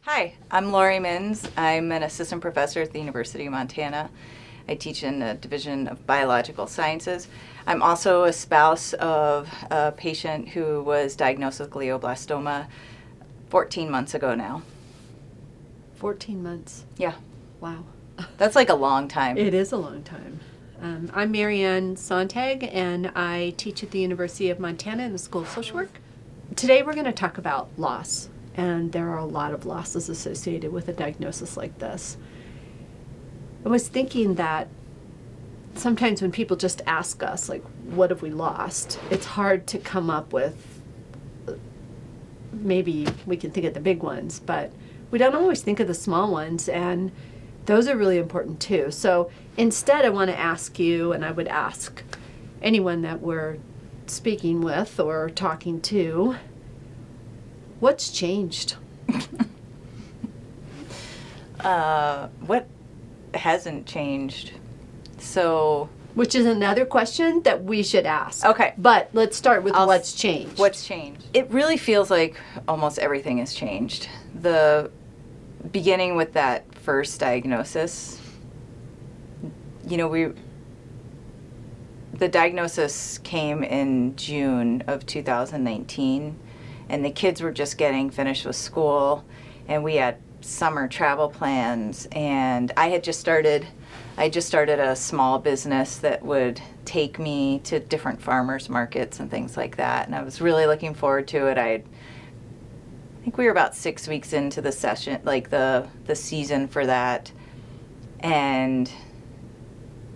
Hi, I'm Lori Minns. I'm an assistant professor at the University of Montana. I teach in the Division of Biological Sciences. I'm also a spouse of a patient who was diagnosed with glioblastoma 14 months ago now. 14 months. Yeah, Wow. that's like a long time. It is a long time. I'm Marianne Sontag, and I teach at the University of Montana in the School of Social Work. Today we're going to talk about loss, and there are a lot of losses associated with a diagnosis like this. I was thinking that sometimes when people just ask us, like, what have we lost? It's hard to come up with, maybe we can think of the big ones, but we don't always think of the small ones, and those are really important too. So instead, I want to ask you, and I would ask anyone that we're speaking with or talking to, what's changed? What hasn't changed? So, Which is another question that we should ask. okay. But let's start with what's changed. What's changed? It really feels like almost everything has changed. Beginning with that first diagnosis, the diagnosis came in June of 2019, and the kids were just getting finished with school, and we had summer travel plans, and I just started a small business that would take me to different farmers markets and things like that, and I was really looking forward to it. I think we were about 6 weeks into the session, like the season for that, and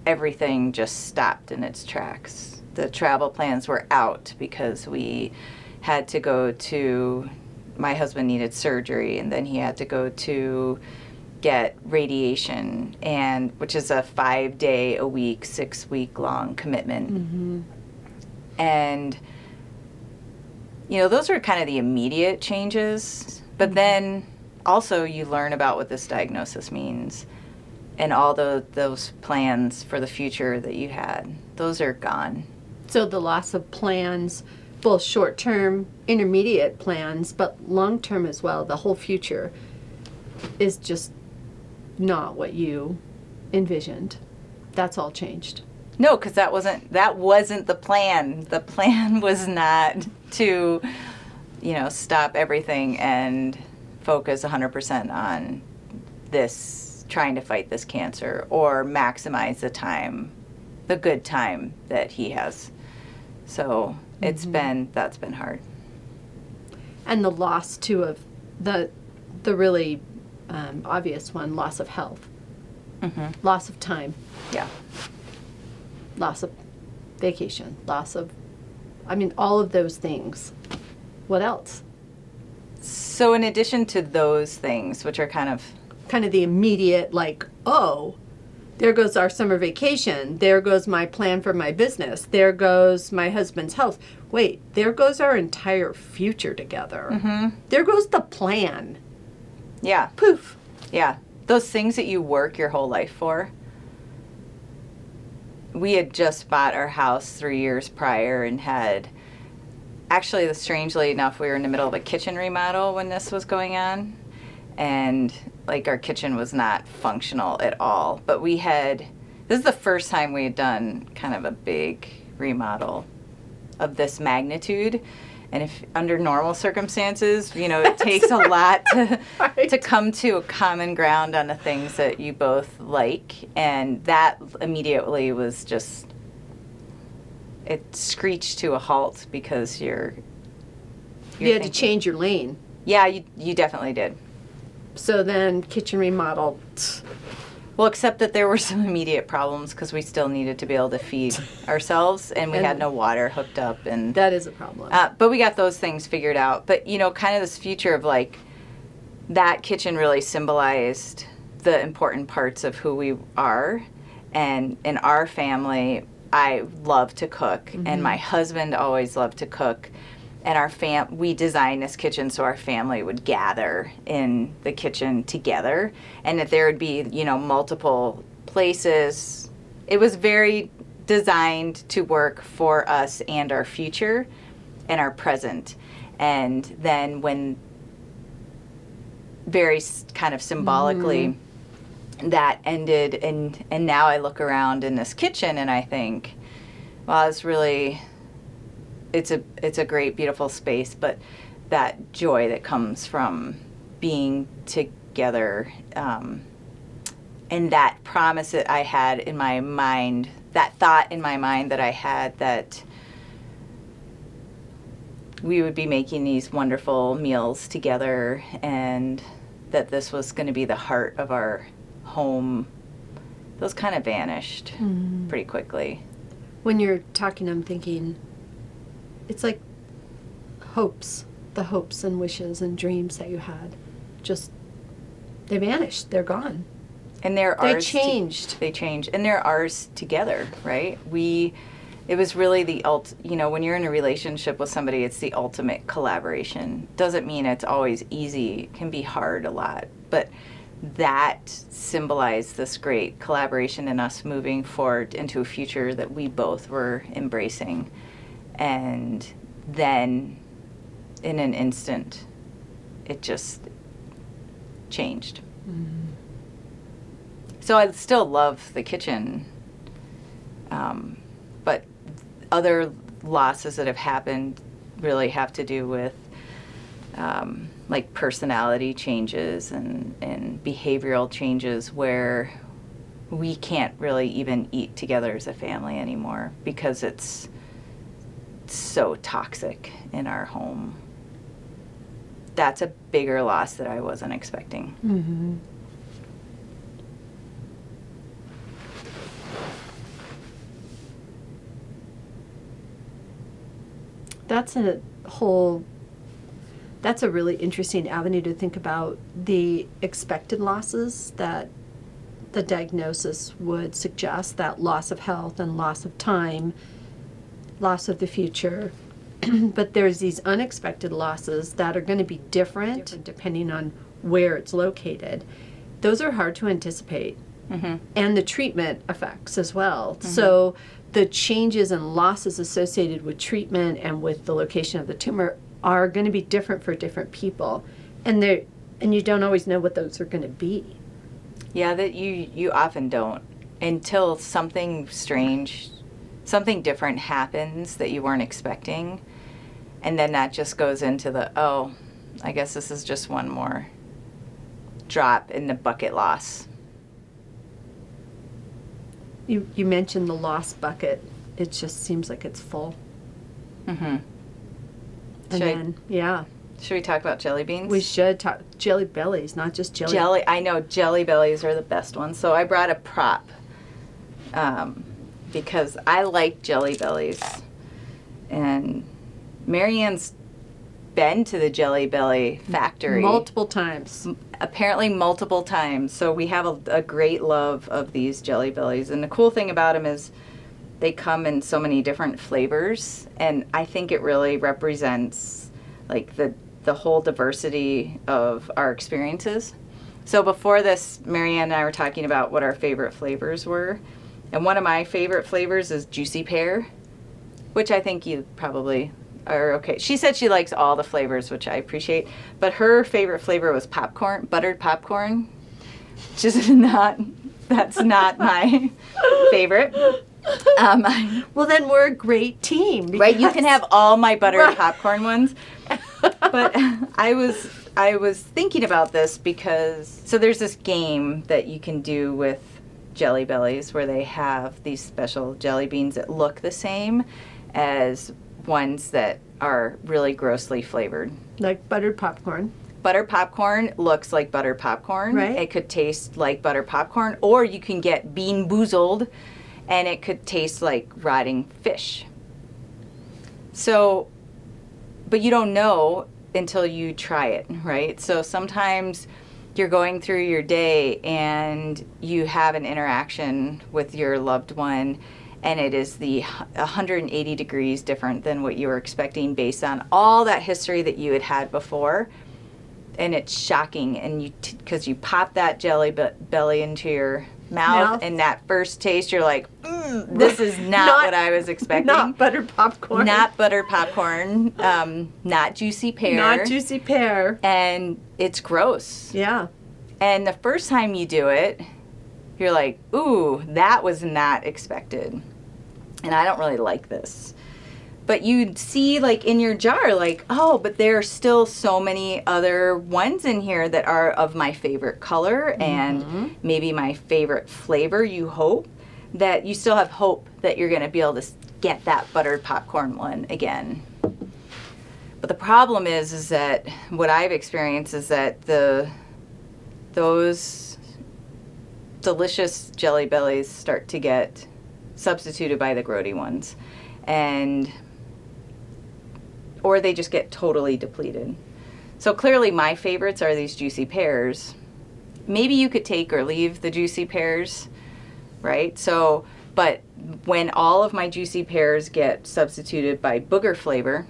everything just stopped in its tracks. The travel plans were out because we had to go to, my husband needed surgery, and then he had to go to get radiation, and which is a 5-day-a-week, 6-week-long commitment. Mm-hmm. And those are kind of the immediate changes, but then also you learn about what this diagnosis means, and all those plans for the future that you had, those are gone. So the loss of plans, both short-term, intermediate plans, but long-term as well, the whole future is just not what you envisioned. That's all changed. No, because that wasn't the plan. The plan was not to, stop everything and focus 100% on this, trying to fight this cancer, or maximize the good time that he has. So that's been hard. And the loss too of the really obvious one, loss of health, loss of time. Yeah. Loss of vacation, all of those things. What else? So in addition to those things, which are kind of the immediate, like, oh, there goes our summer vacation. There goes my plan for my business. There goes my husband's health. Wait, there goes our entire future together. Mm-hmm. There goes the plan. Yeah. Poof. Yeah. Those things that you work your whole life for. We had just bought our house 3 years prior and had, actually, strangely enough, we were in the middle of a kitchen remodel when this was going on. And our kitchen was not functional at all. But this is the first time we had done kind of a big remodel of this magnitude. And if under normal circumstances, it takes a lot to come to a common ground on the things that you both like. And that immediately was just, it screeched to a halt because you had to change your lane. Yeah, you definitely did. So then kitchen remodel. Well, except that there were some immediate problems because we still needed to be able to feed ourselves, and we had no water hooked up. And that is a problem. But we got those things figured out. But, kind of this future of, that kitchen really symbolized the important parts of who we are. And in our family, I love to cook, and my husband always loved to cook. And we designed this kitchen so our family would gather in the kitchen together, and that there would be, multiple places. It was very designed to work for us and our future and our present. And then when very kind of symbolically that ended, and now I look around in this kitchen and I think, wow, it's really, it's a great, beautiful space, but that joy that comes from being together, and that promise that I had in my mind, that thought in my mind that I had, that we would be making these wonderful meals together, and that this was going to be the heart of our home, those kind of vanished pretty quickly. When you're talking, I'm thinking, it's like hopes, the hopes and wishes and dreams that you had, just, they vanished, they're gone. And they changed. They changed, and they're ours together, right? It was really when you're in a relationship with somebody, it's the ultimate collaboration. Doesn't mean it's always easy. It can be hard a lot, but that symbolized this great collaboration in us moving forward into a future that we both were embracing. And then in an instant, it just changed. So I still love the kitchen, but other losses that have happened really have to do with like personality changes and behavioral changes, where we can't really even eat together as a family anymore because it's so toxic in our home. That's a bigger loss that I wasn't expecting. Mm-hmm. That's a really interesting avenue to think about, the expected losses that the diagnosis would suggest, that loss of health and loss of time, loss of the future. But there's these unexpected losses that are going to be different depending on where it's located. Those are hard to anticipate. And the treatment effects as well. So the changes and losses associated with treatment and with the location of the tumor are going to be different for different people, and you don't always know what those are going to be. Yeah, that you often don't, until something strange, something different happens that you weren't expecting, and then that just goes into I guess this is just one more drop in the bucket loss. You mentioned the loss bucket. It just seems like it's full. Should we talk about jelly beans? We should talk jelly bellies, not just jelly. I know jelly bellies are the best ones. So I brought a prop because I like jelly bellies, and Marianne's been to the Jelly Belly factory multiple times. Apparently multiple times. So we have a great love of these Jelly Bellies. And the cool thing about them is they come in so many different flavors. And I think it really represents like the whole diversity of our experiences. So before this, Marianne and I were talking about what our favorite flavors were. And one of my favorite flavors is juicy pear, which I think you probably are okay. She said she likes all the flavors, which I appreciate. But her favorite flavor was popcorn, buttered popcorn, which is that's not my favorite. Well, then we're a great team. Right, you can have all my buttered popcorn ones. But I was thinking about this because, so there's this game that you can do with Jelly Bellies where they have these special jelly beans that look the same as ones that are really grossly flavored. Like buttered popcorn. Buttered popcorn looks like buttered popcorn. Right. It could taste like buttered popcorn, or you can get Bean Boozled and it could taste like rotting fish. So, but you don't know until you try it, right? So sometimes you're going through your day and you have an interaction with your loved one, and it is the 180 degrees different than what you were expecting based on all that history that you had had before. And it's shocking, and because you pop that jelly belly into your mouth. And that first taste, you're like, this is not what I was expecting. Not buttered popcorn. Not buttered popcorn. Not juicy pear. Not juicy pear. And it's gross. Yeah. And the first time you do it, you're like, ooh, that was not expected. And I don't really like this. But you see, like, in your jar, like, oh, but there are still so many other ones in here that are of my favorite color and maybe my favorite flavor, you hope, that you still have hope that you're going to be able to get that buttered popcorn one again. But the problem is that what I've experienced is that those delicious Jelly Bellies start to get substituted by the grody ones. Or they just get totally depleted. So clearly my favorites are these juicy pears. Maybe you could take or leave the juicy pears, right? So, but when all of my juicy pears get substituted by booger flavor.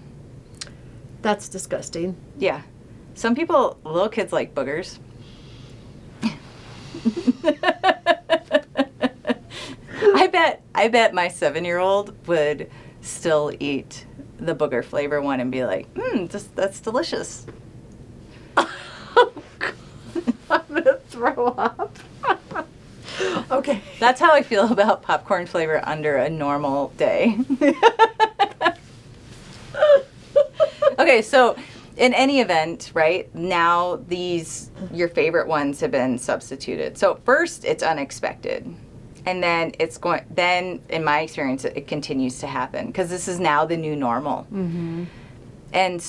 That's disgusting. Yeah. Some people, little kids like boogers. I bet my 7-year-old would still eat the booger flavor one and be like, that's delicious. I'm gonna throw up. Okay. That's how I feel about popcorn flavor under a normal day. Okay, so in any event, right, now your favorite ones have been substituted. So first it's unexpected. And then then in my experience, it continues to happen because this is now the new normal. Mm-hmm. And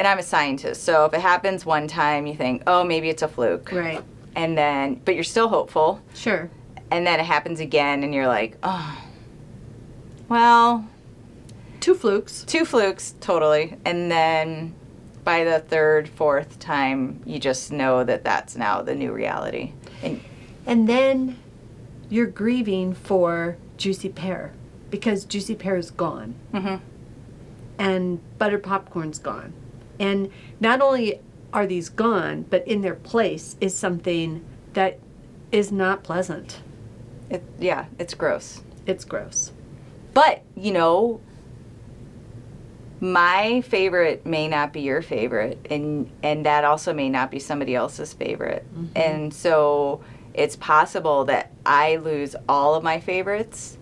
I'm a scientist. So if it happens one time, you think, oh, maybe it's a fluke. Right. But you're still hopeful. Sure. And then it happens again and you're like, oh, well. 2 flukes. 2 flukes, totally. And then by the 3rd, 4th time, you just know that that's now the new reality. And then you're grieving for juicy pear because juicy pear is gone. Mm-hmm. And buttered popcorn's gone. And not only are these gone, but in their place is something that is not pleasant. It's gross. It's gross. But, my favorite may not be your favorite, and that also may not be somebody else's favorite. Mm-hmm. And so it's possible that I lose all of my favorites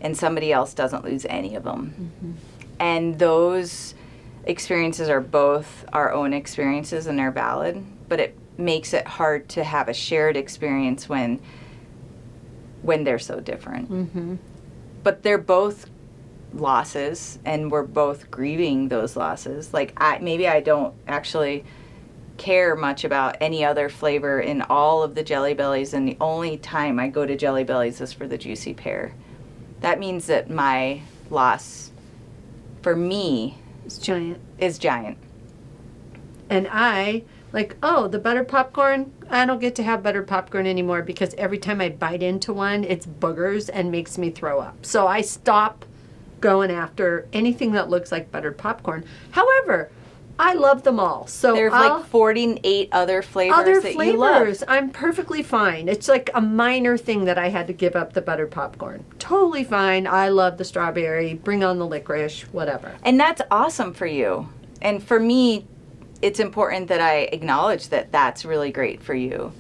and somebody else doesn't lose any of them. Mm-hmm. And those experiences are both our own experiences and they're valid, but it makes it hard to have a shared experience when they're so different. Mm-hmm. But they're both losses and we're both grieving those losses. Like maybe I don't actually care much about any other flavor in all of the Jelly Bellies, and the only time I go to Jelly Bellies is for the juicy pear. That means that my loss for me is giant. And the buttered popcorn, I don't get to have buttered popcorn anymore because every time I bite into one, it's boogers and makes me throw up. So I stop going after anything that looks like buttered popcorn. However, I love them all. So there's like 48 other flavors that you love. I'm perfectly fine. It's like a minor thing that I had to give up the buttered popcorn. Totally fine. I love the strawberry. Bring on the licorice, whatever. And that's awesome for you. And for me, it's important that I acknowledge that that's really great for you.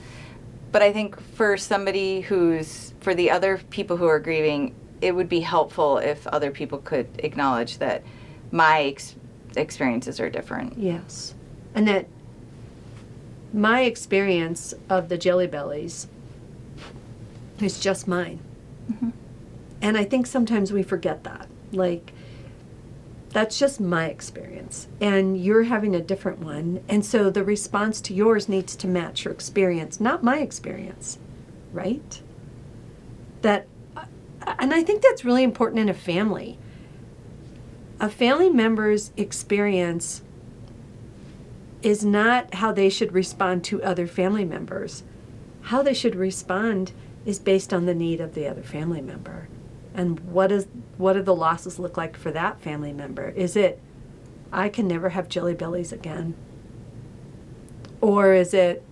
But I think for for the other people who are grieving, it would be helpful if other people could acknowledge that my experiences are different. Yes. And that my experience of the Jelly Bellies is just mine. Mm-hmm. And I think sometimes we forget that. Like, that's just my experience. And you're having a different one. And so the response to yours needs to match your experience, not my experience. Right? And I think that's really important in a family. A family member's experience is not how they should respond to other family members. How they should respond is based on the need of the other family member. And what do the losses look like for that family member? Is it, I can never have Jelly Bellies again? Or is it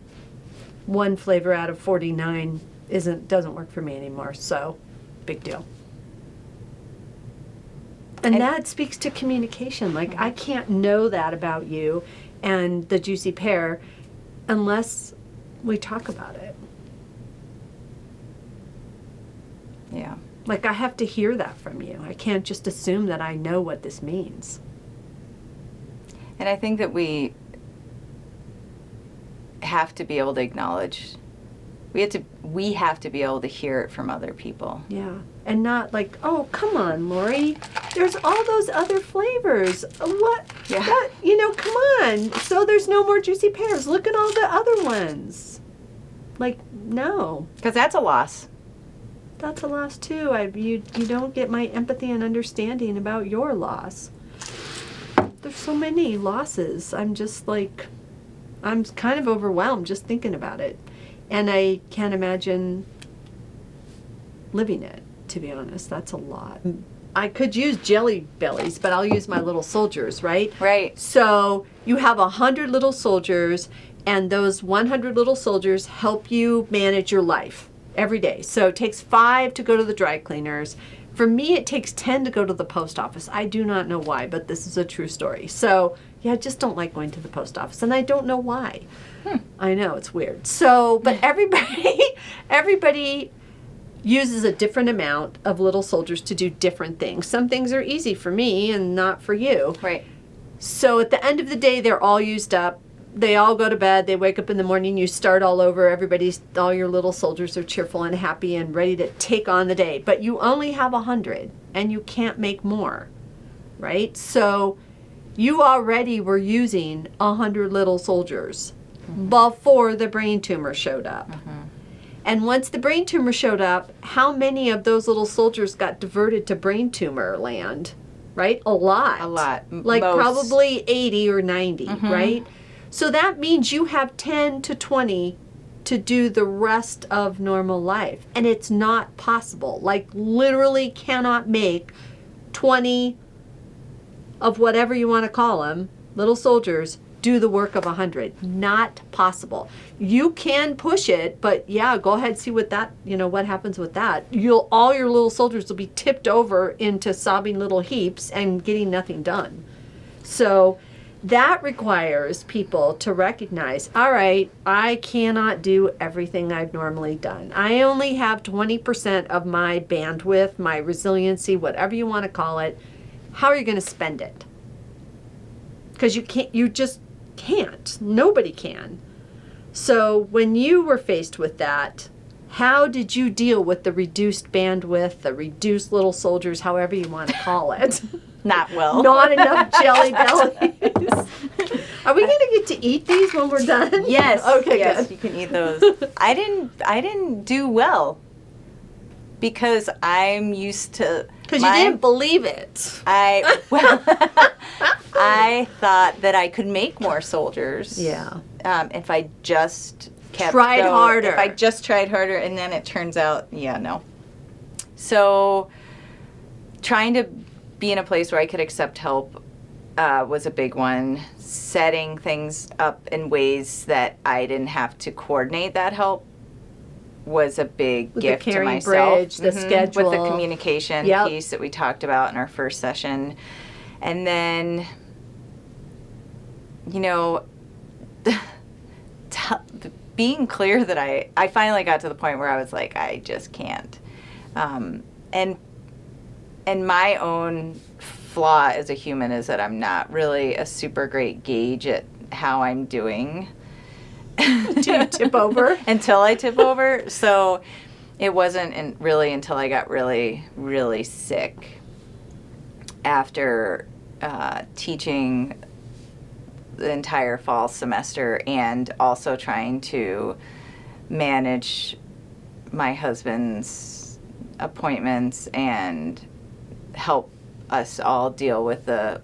one flavor out of 49 doesn't work for me anymore. So, big deal. And that speaks to communication. Like, I can't know that about you and the juicy pear unless we talk about it. Yeah. Like, I have to hear that from you. I can't just assume that I know what this means. And I think that we have to be able to acknowledge, we have to be able to hear it from other people. Yeah. And not like, oh, come on, Lori. There's all those other flavors. What? Yeah. That, come on. So there's no more juicy pears. Look at all the other ones. Like, no. Because that's a loss. That's a loss, too. You don't get my empathy and understanding about your loss. There's so many losses. I'm just like, I'm kind of overwhelmed just thinking about it. And I can't imagine living it, to be honest. That's a lot. I could use jelly bellies, but I'll use my little soldiers, right? Right. So you have 100 little soldiers, and those 100 little soldiers help you manage your life every day. So it takes 5 to go to the dry cleaners. For me, it takes 10 to go to the post office. I do not know why, but this is a true story. So, yeah, I just don't like going to the post office, and I don't know why. I know, it's weird. So, but everybody uses a different amount of little soldiers to do different things. Some things are easy for me and not for you. Right. So at the end of the day, they're all used up. They all go to bed. They wake up in the morning. You start all over. All your little soldiers are cheerful and happy and ready to take on the day. But you only have 100, and you can't make more, right? So you already were using 100 little soldiers before the brain tumor showed up. And once the brain tumor showed up, how many of those little soldiers got diverted to brain tumor land, right? A lot. A lot. Like Most. probably 80 or 90, right? So that means you have 10 to 20 to do the rest of normal life. And it's not possible. Like, literally cannot make 20 of whatever you want to call them, little soldiers, do the work of 100. Not possible. You can push it, but yeah, go ahead, see what happens with that. All your little soldiers will be tipped over into sobbing little heaps and getting nothing done. So that requires people to recognize, all right, I cannot do everything I've normally done. I only have 20% of my bandwidth, my resiliency, whatever you want to call it. How are you going to spend it? Because you just can't. Nobody can. So when you were faced with that, how did you deal with the reduced bandwidth, the reduced little soldiers, however you want to call it? Not well. Not enough jelly bellies. Are we going to get to eat these when we're done? Yes. Okay, yes, good. you can eat those. I didn't do well because I'm used to. Because you didn't believe it. I thought that I could make more soldiers. Yeah. If I just tried harder. If I just tried harder, and then it turns out, no. So, trying to be in a place where I could accept help was a big one. Setting things up in ways that I didn't have to coordinate that help was a big With gift the to caring myself. bridge, the schedule. With the communication Yep. piece that we talked about in our first session. And then, being clear that I finally got to the point where I was like, I just can't. And my own flaw as a human is that I'm not really a super great gauge at how I'm doing. Do you tip over? Until I tip over. So it wasn't really until I got really, really sick after teaching the entire fall semester and also trying to manage my husband's appointments and help us all deal with the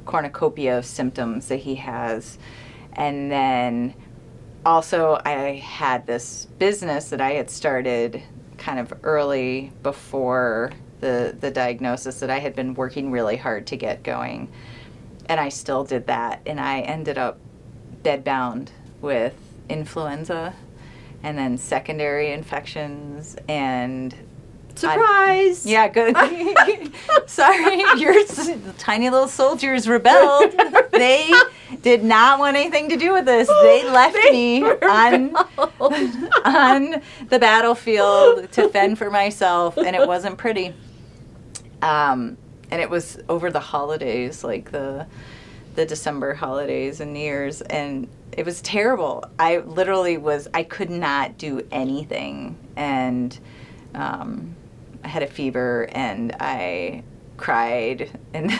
cornucopia of symptoms that he has. And then also I had this business that I had started kind of early before the diagnosis that I had been working really hard to get going. And I still did that. And I ended up bedbound with influenza. and then secondary infections, and Surprise! yeah, good. Sorry, your tiny little soldiers rebelled. They did not want anything to do with this. They left me on the battlefield to fend for myself, and it wasn't pretty. And it was over the holidays, like the December holidays and New Year's, and it was terrible. I literally I could not do anything, and I had a fever, and I cried, and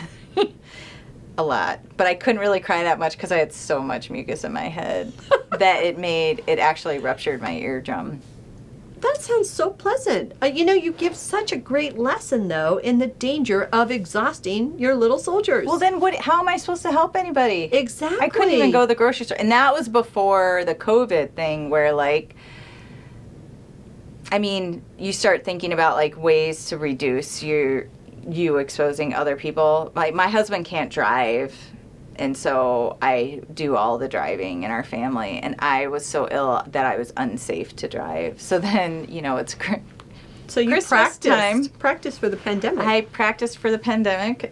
a lot. But I couldn't really cry that much because I had so much mucus in my head that it actually ruptured my eardrum. That sounds so pleasant. You give such a great lesson, though, in the danger of exhausting your little soldiers. Well, then how am I supposed to help anybody? Exactly. I couldn't even go to the grocery store. And that was before the COVID thing where, like, I mean, you start thinking about, like, ways to reduce you exposing other people. Like, my husband can't drive, and so I do all the driving in our family. And I was so ill that I was unsafe to drive. So then, it's so you Christmas practiced for the pandemic. I practiced for the pandemic,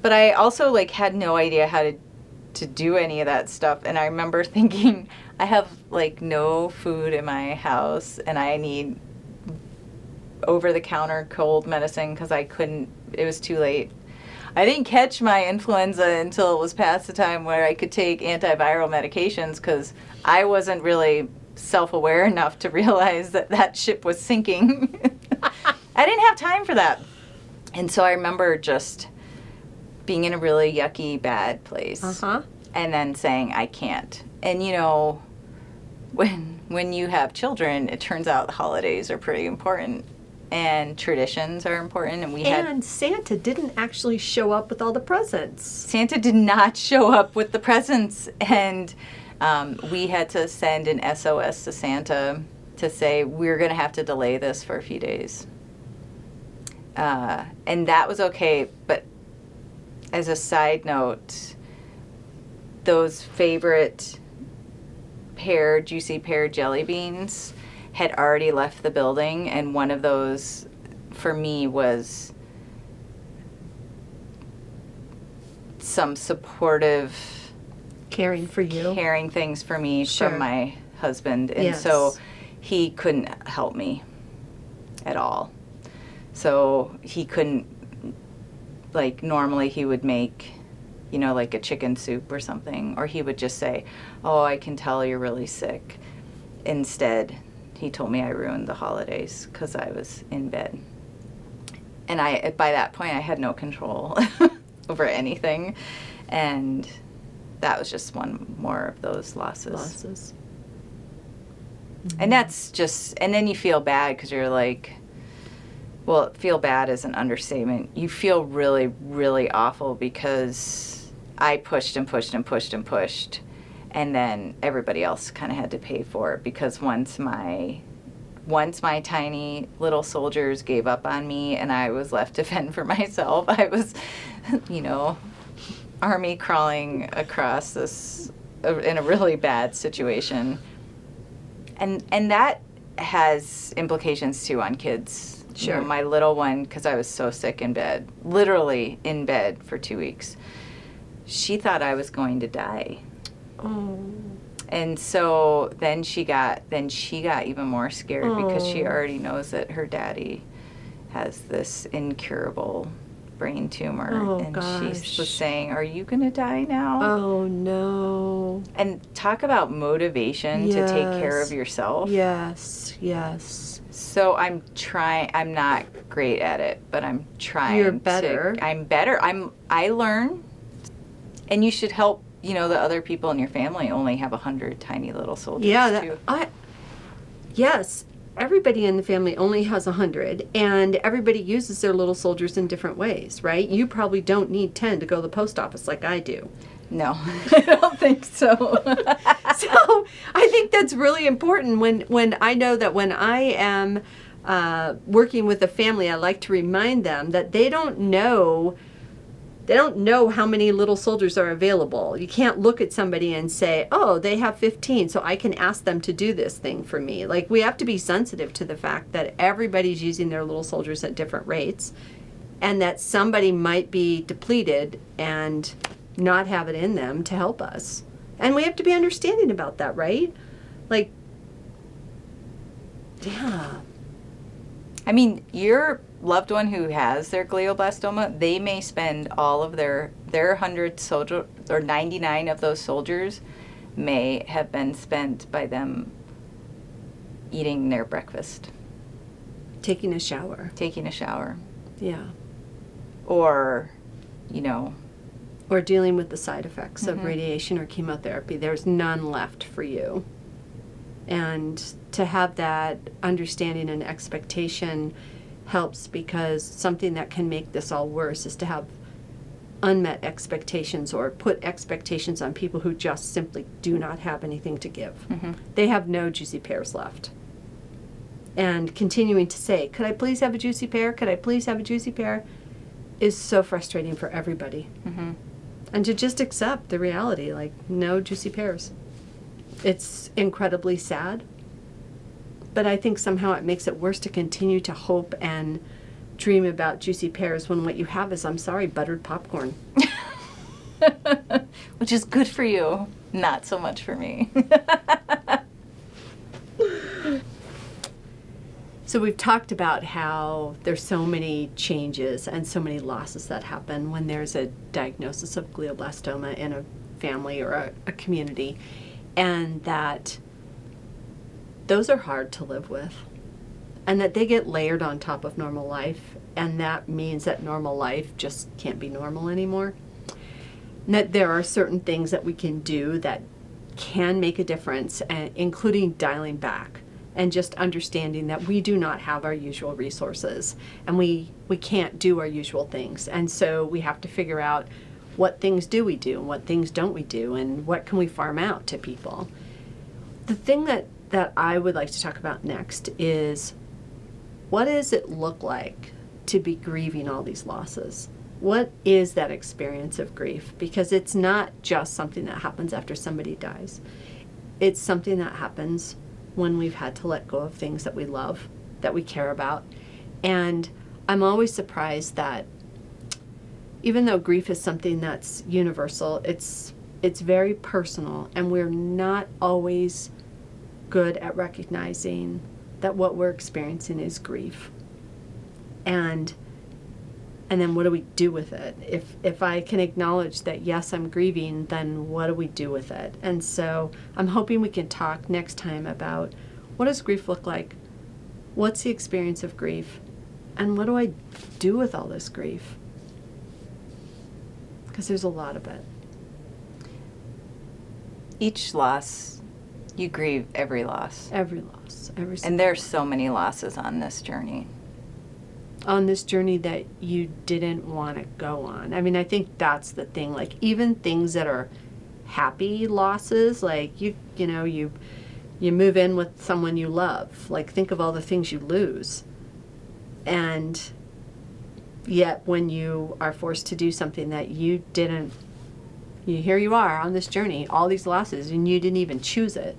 but I also, like, had no idea how to do any of that stuff. And I remember thinking, I have, like, no food in my house, and I need over-the-counter cold medicine because it was too late. I didn't catch my influenza until it was past the time where I could take antiviral medications because I wasn't really self-aware enough to realize that ship was sinking. I didn't have time for that. And so I remember just being in a really yucky, bad place. Uh-huh. And then saying, I can't. And, when you have children, it turns out holidays are pretty important. And traditions are important. And Santa didn't actually show up with all the presents. Santa did not show up with the presents. And we had to send an SOS to Santa to say, we're going to have to delay this for a few days. And that was okay. But as a side note, those favorite juicy pear jelly beans had already left the building, and one of those for me was some supportive caring things for me Sure. from my husband, and Yes. so he couldn't help me at all. So he couldn't, like, normally he would make, like a chicken soup or something, or he would just say, oh, I can tell you're really sick. Instead, he told me I ruined the holidays because I was in bed. And by that point, I had no control over anything. And that was just one more of those losses. Mm-hmm. And that's just, and then you feel bad because you're like, well, feel bad is an understatement. You feel really, really awful because I pushed and pushed and pushed and pushed. And then everybody else kind of had to pay for it because once my tiny little soldiers gave up on me and I was left to fend for myself, I was, army crawling across this in a really bad situation. And that has implications too on kids. Sure. My little one, because I was so sick in bed, literally in bed for 2 weeks, she thought I was going to die. Oh. And so then she got even more scared because she already knows that her daddy has this incurable brain tumor. Oh, and gosh. she was saying, are you going to die now? Oh, no. And talk about motivation to take care Yes. of yourself. Yes. So I'm not great at it, but I'm trying. You're better. I'm better. I learn. And you should help, the other people in your family only have 100 tiny little soldiers too. Yes, everybody in the family only has 100, and everybody uses their little soldiers in different ways, right? You probably don't need 10 to go to the post office like I do. No, I don't think so. So I think that's really important when I know that when I am working with a family, I like to remind them that they don't know They don't know how many little soldiers are available. You can't look at somebody and say, oh, they have 15, so I can ask them to do this thing for me. Like, we have to be sensitive to the fact that everybody's using their little soldiers at different rates, and that somebody might be depleted and not have it in them to help us. And we have to be understanding about that, right? Like, yeah. I mean, your loved one who has their glioblastoma, they may spend all of their 100 soldier, or 99 of those soldiers may have been spent by them eating their breakfast. Taking a shower. Taking a shower. Yeah. Or, you know. Or dealing with the side effects of radiation or chemotherapy. There's none left for you. And to have that understanding and expectation helps, because something that can make this all worse is to have unmet expectations or put expectations on people who just simply do not have anything to give. They have no juicy pears left. And continuing to say, could I please have a juicy pear? Could I please have a juicy pear? Is so frustrating for everybody. And to just accept the reality, like, no juicy pears. It's incredibly sad, but I think somehow it makes it worse to continue to hope and dream about juicy pears when what you have is, I'm sorry, buttered popcorn. Which is good for you, not so much for me. So we've talked about how there's so many changes and so many losses that happen when there's a diagnosis of glioblastoma in a family or a community, and that those are hard to live with, and that they get layered on top of normal life, and that means that normal life just can't be normal anymore. And that there are certain things that we can do that can make a difference, including dialing back and just understanding that we do not have our usual resources, and we can't do our usual things. And so we have to figure out what things do we do and what things don't we do, and what can we farm out to people. The thing that I would like to talk about next is, what does it look like to be grieving all these losses? What is that experience of grief? Because it's not just something that happens after somebody dies. It's something that happens when we've had to let go of things that we love, that we care about. And I'm always surprised that even though grief is something that's universal, it's very personal, and we're not always good at recognizing that what we're experiencing is grief. And then what do we do with it? If I can acknowledge that, yes, I'm grieving, then what do we do with it? And so I'm hoping we can talk next time about, what does grief look like? What's the experience of grief? And what do I do with all this grief? Because there's a lot of it. Each loss, you grieve every loss. Every loss. Every single And there's so many losses on this journey. On this journey that you didn't want to go on. I mean, I think that's the thing. Like, even things that are happy losses, like you move in with someone you love. Like, think of all the things you lose. And yet when you are forced to do something that you didn't, here you are on this journey, all these losses, and you didn't even choose it.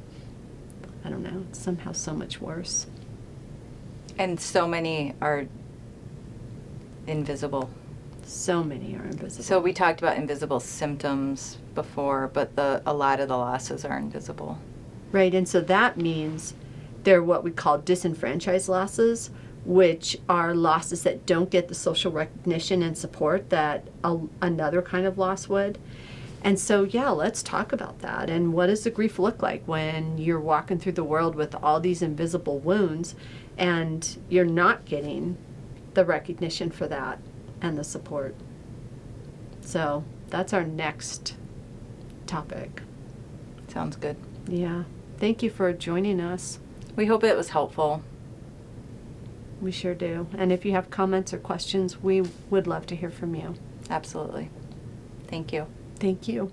I don't know, it's somehow so much worse. And so many are invisible. So many are invisible. So we talked about invisible symptoms before, but a lot of the losses are invisible. Right, and so that means they're what we call disenfranchised losses, which are losses that don't get the social recognition and support that another kind of loss would. And so, yeah, let's talk about that. And what does the grief look like when you're walking through the world with all these invisible wounds and you're not getting the recognition for that and the support? So that's our next topic. Sounds good. Yeah. Thank you for joining us. We hope it was helpful. We sure do. And if you have comments or questions, we would love to hear from you. Absolutely. Thank you. Thank you.